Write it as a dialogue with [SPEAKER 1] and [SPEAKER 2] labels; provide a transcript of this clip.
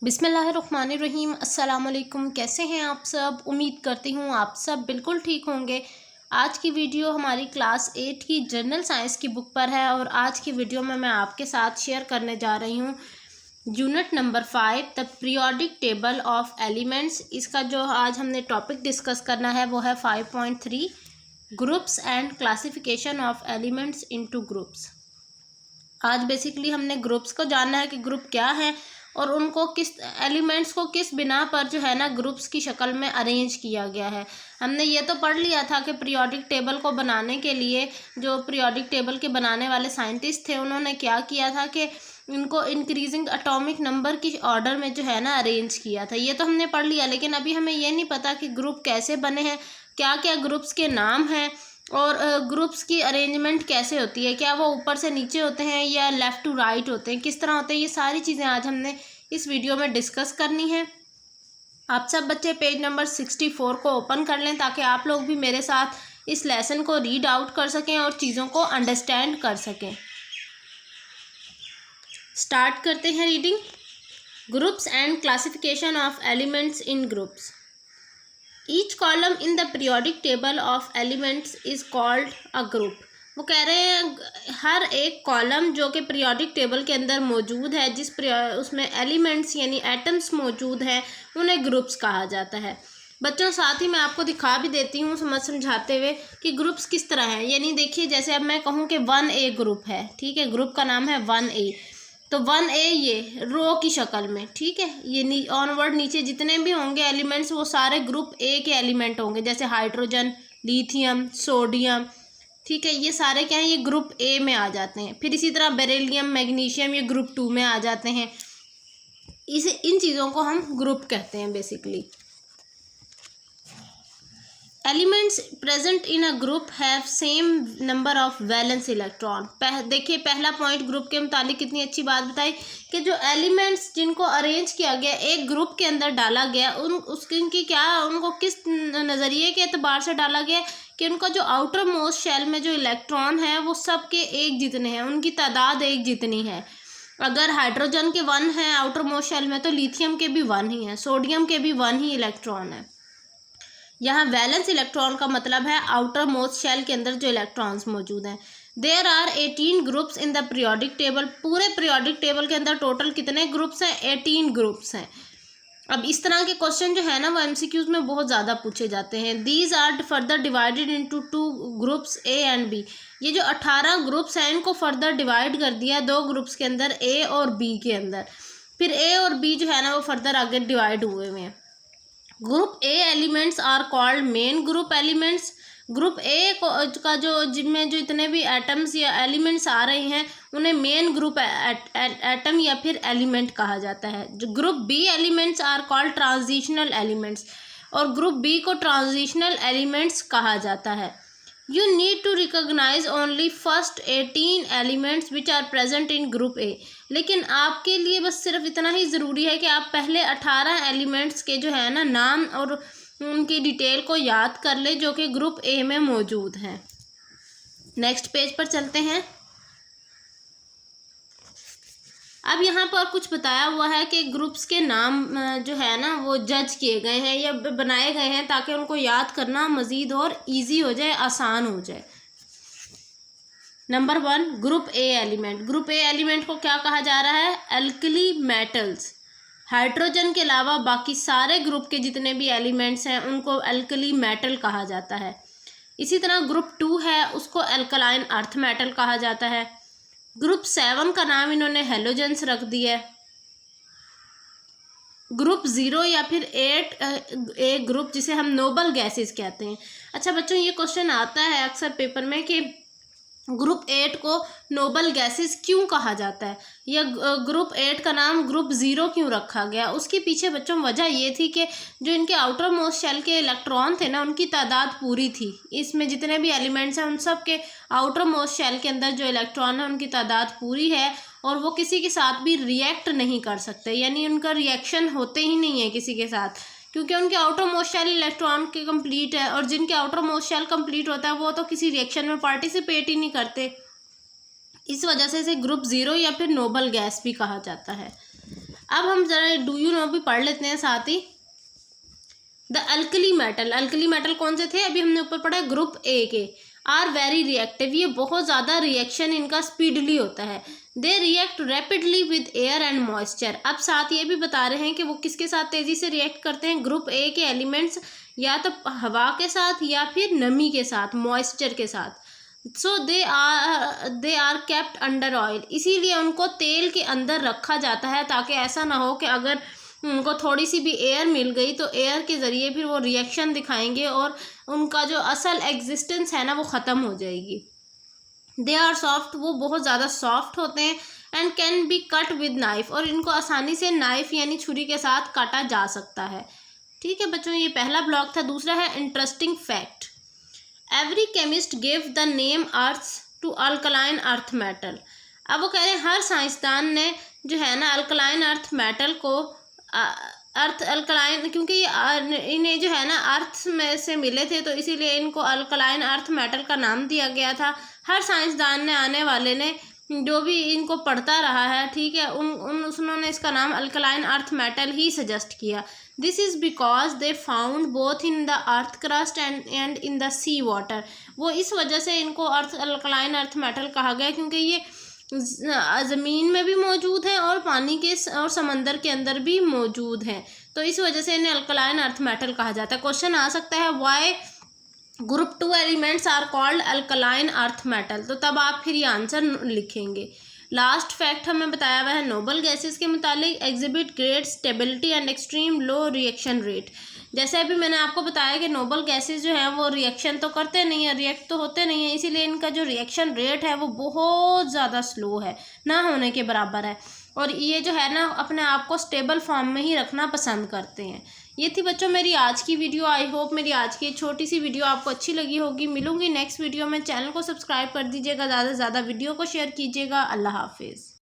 [SPEAKER 1] बिस्मिल्लाहिर्रहमानिर्रहीम। अस्सलाम वालेकुम। कैसे हैं आप सब? उम्मीद करती हूँ आप सब बिल्कुल ठीक होंगे। आज की वीडियो हमारी क्लास 8 की जनरल साइंस की बुक पर है और आज की वीडियो में मैं आपके साथ शेयर करने जा रही हूँ unit number 5 the periodic table of elements. इसका जो आज हमने टॉपिक डिस्कस करना है वो है 5.3 groups and classification of elements into groups. आज बेसिकली हमने ग्रुप्स को जानना है कि ग्रुप क्या है और उनको किस एलिमेंट्स को किस बिना पर जो है ना ग्रुप्स की शक्ल में अरेंज किया गया है। हमने ये तो पढ़ लिया था कि पीरियोडिक टेबल को बनाने के लिए जो पीरियोडिक टेबल के बनाने वाले साइंटिस्ट थे उन्होंने क्या किया था कि इनको इंक्रीजिंग एटॉमिक नंबर की ऑर्डर में जो है ना अरेंज किया था। ये तो हमने पढ़ लिया, लेकिन अभी हमें ये नहीं पता कि ग्रुप कैसे बने हैं, क्या क्या ग्रुप्स के नाम हैं और ग्रुप्स की अरेंजमेंट कैसे होती है, क्या वो ऊपर से नीचे होते हैं या लेफ़्ट टू राइट होते हैं, किस तरह होते हैं। ये सारी चीज़ें आज हमने इस वीडियो में डिस्कस करनी है। आप सब बच्चे पेज नंबर 64 को ओपन कर लें ताकि आप लोग भी मेरे साथ इस लेसन को रीड आउट कर सकें और चीज़ों को अंडरस्टैंड कर सकें। स्टार्ट करते हैं reading. Groups and classification of elements in groups. Each column in the periodic table of elements is called a group. वो कह रहे हैं हर एक कॉलम जो कि पीरियोडिक टेबल के अंदर मौजूद है, उसमें एलिमेंट्स यानी एटम्स मौजूद हैं, उन्हें ग्रुप्स कहा जाता है। बच्चों साथ ही मैं आपको दिखा भी देती हूँ समझाते हुए कि ग्रुप्स किस तरह हैं। यानी देखिए, जैसे अब मैं कहूँ कि 1A ग्रुप है, ठीक है, ग्रुप का नाम है 1A, तो 1A ये रो की शक्ल में, ठीक है, ये ऑनवर्ड नीचे जितने भी होंगे एलिमेंट्स वो सारे ग्रुप ए के एलिमेंट होंगे, जैसे हाइड्रोजन, लिथियम, सोडियम, ठीक है, ये सारे क्या हैं, ये ग्रुप ए में आ जाते हैं। फिर इसी तरह बेरिलियम, मैग्नीशियम, ये ग्रुप 2 में आ जाते हैं। इन चीज़ों को हम ग्रुप कहते हैं basically. Elements present in a group have same number of valence electron. देखिए, पहला पॉइंट ग्रुप के मुतालिक कितनी अच्छी बात बताई कि जो एलिमेंट्स जिनको अरेंज किया गया एक ग्रुप के अंदर डाला गया उनको किस नज़रिए के एतबार से डाला गया कि उनका जो आउटर मोस्ट शेल में जो इलेक्ट्रॉन है वो सब के एक जितने हैं, उनकी तादाद एक जितनी है। अगर हाइड्रोजन के 1 हैं आउटर मोस्ट शेल में, तो लिथियम के भी 1 ही हैं, सोडियम के भी 1 ही इलेक्ट्रॉन है। यहाँ वैलेंस इलेक्ट्रॉन का मतलब है आउटर मोस्ट शेल के अंदर जो इलेक्ट्रॉन्स मौजूद हैं। There are 18 groups in the periodic table. पूरे पीरियोडिक टेबल के अंदर टोटल कितने ग्रुप्स हैं? 18 ग्रुप्स हैं। अब इस तरह के क्वेश्चन जो है ना वो एमसीक्यूज में बहुत ज़्यादा पूछे जाते हैं। These are further divided into 2 groups A and B. ये जो 18 ग्रुप्स हैं इनको फर्दर डिवाइड कर दिया है 2 ग्रुप्स के अंदर, ए और बी के अंदर। फिर ए और बी जो है ना वो फर्दर आगे डिवाइड हुए हुए हैं। Group A elements are called main group elements. Group A का जो जिनमें जो इतने भी एटम्स या एलिमेंट्स आ रहे हैं उन्हें मेन ग्रुप एटम या फिर एलिमेंट कहा जाता है। जो group B elements are called transitional elements, और ग्रुप बी को ट्रांजिशनल एलिमेंट्स कहा जाता है। You need to recognize only first 18 elements which are present in group A। लेकिन आपके लिए बस सिर्फ इतना ही ज़रूरी है कि आप पहले 18 एलिमेंट्स के जो है ना नाम और उनकी डिटेल को याद कर ले जो कि ग्रुप ए में मौजूद हैं। नेक्स्ट पेज पर चलते हैं। अब यहाँ पर कुछ बताया हुआ है कि ग्रुप्स के नाम जो है ना वो जज किए गए हैं या बनाए गए हैं ताकि उनको याद करना मज़ीद और इजी हो जाए, आसान हो जाए। Number 1 group A element. Group A element को क्या कहा जा रहा है? Alkali metals. हाइड्रोजन के अलावा बाकी सारे ग्रुप के जितने भी एलिमेंट्स हैं उनको एल्कली मेटल कहा जाता है। इसी तरह ग्रुप 2 है, उसको एल्कलाइन अर्थ मेटल कहा जाता है। ग्रुप 7 का नाम इन्होंने हेलोजेंस रख दिया है। ग्रुप 0 या फिर 8 ए ग्रुप जिसे हम नोबल गैसेस कहते हैं। अच्छा बच्चों, ये क्वेश्चन आता है अक्सर पेपर में कि ग्रुप 8 को नोबल गैसेस क्यों कहा जाता है, या ग्रुप 8 का नाम ग्रुप 0 क्यों रखा गया। उसके पीछे बच्चों वजह ये थी कि जो इनके आउटर मोस्ट शेल के इलेक्ट्रॉन थे ना उनकी तादाद पूरी थी। इसमें जितने भी एलिमेंट्स हैं उन सब के आउटर मोस्ट शेल के अंदर जो इलेक्ट्रॉन है उनकी तादाद पूरी है और वो किसी के साथ भी रिएक्ट नहीं कर सकते, यानी उनका रिएक्शन होते ही नहीं है किसी के साथ, क्योंकि उनके आउटर मोस्ट शेल इलेक्ट्रॉन के कंप्लीट है और जिनके आउटर मोस्ट शेल कंप्लीट होता है वो तो किसी रिएक्शन में पार्टिसिपेट ही नहीं करते। इस वजह से इसे ग्रुप 0 या फिर नोबल गैस भी कहा जाता है। अब हम ज़रा डू यू नो भी पढ़ लेते हैं साथ ही। द अल्कली मेटल कौन से थे, अभी हमने ऊपर पढ़ा ग्रुप ए के, आर वेरी रिएक्टिव, ये बहुत ज़्यादा रिएक्शन इनका स्पीडली होता है। They react rapidly with air and moisture. अब साथ ये भी बता रहे हैं कि वो किसके साथ तेज़ी से रिएक्ट करते हैं, ग्रुप ए के एलिमेंट्स या तो हवा के साथ या फिर नमी के साथ, मॉइस्चर के साथ। So they are kept under oil, इसीलिए उनको तेल के अंदर रखा जाता है ताकि ऐसा ना हो कि अगर उनको थोड़ी सी भी एयर मिल गई तो एयर के ज़रिए फिर वो रिएक्शन दिखाएंगे और उनका जो असल एग्जिस्टेंस है ना वो ख़त्म हो जाएगी। दे आर सॉफ्ट, वो बहुत ज़्यादा सॉफ्ट होते हैं। And can be cut with knife, और इनको आसानी से नाइफ यानी छुरी के साथ काटा जा सकता है। ठीक है बच्चों, ये पहला ब्लॉक था। दूसरा है interesting fact. Every chemist give the name earth to alkaline earth metal. अब वो कह रहे हैं हर साइंसदान ने जो है ना अल्कलाइन अर्थ मेटल को अर्थ अल्कलाइन, क्योंकि ये इन्हें जो है ना अर्थ में से मिले थे तो इसीलिए इनको अल्कलाइन अर्थ मेटल का नाम दिया गया था। हर साइंसदान ने आने वाले ने जो भी इनको पढ़ता रहा है, ठीक है, उन्होंने इसका नाम अल्कलाइन अर्थ मेटल ही सजेस्ट किया। This is because they found both in the earth crust and in the sea water. वो इस वजह से इनको अल्कलाइन अर्थ मेटल कहा गया क्योंकि ये ज़मीन में भी मौजूद है और पानी के और समंदर के अंदर भी मौजूद है, तो इस वजह से इन्हें अल्कलाइन अर्थ मेटल कहा जाता है। क्वेश्चन आ सकता है why group 2 elements are called alkaline earth metal, तो तब आप फिर ये आंसर लिखेंगे। लास्ट फैक्ट हमें बताया हुआ है नोबल गैसेस के मुतालिक exhibit great stability and extreme low reaction rate. जैसे अभी मैंने आपको बताया कि नोबल गैसेस जो हैं वो रिएक्शन तो करते नहीं है, रिएक्ट तो होते नहीं है, इसीलिए इनका जो रिएक्शन रेट है वो बहुत ज़्यादा स्लो है, ना होने के बराबर है, और ये जो है ना अपने आप को स्टेबल फॉर्म में ही रखना पसंद करते हैं। ये थी बच्चों मेरी आज की वीडियो। आई होप मेरी आज की छोटी सी वीडियो आपको अच्छी लगी होगी। मिलूंगी नेक्स्ट वीडियो में। चैनल को सब्सक्राइब कर दीजिएगा, ज़्यादा से ज़्यादा वीडियो को शेयर कीजिएगा। अल्लाह हाफिज़।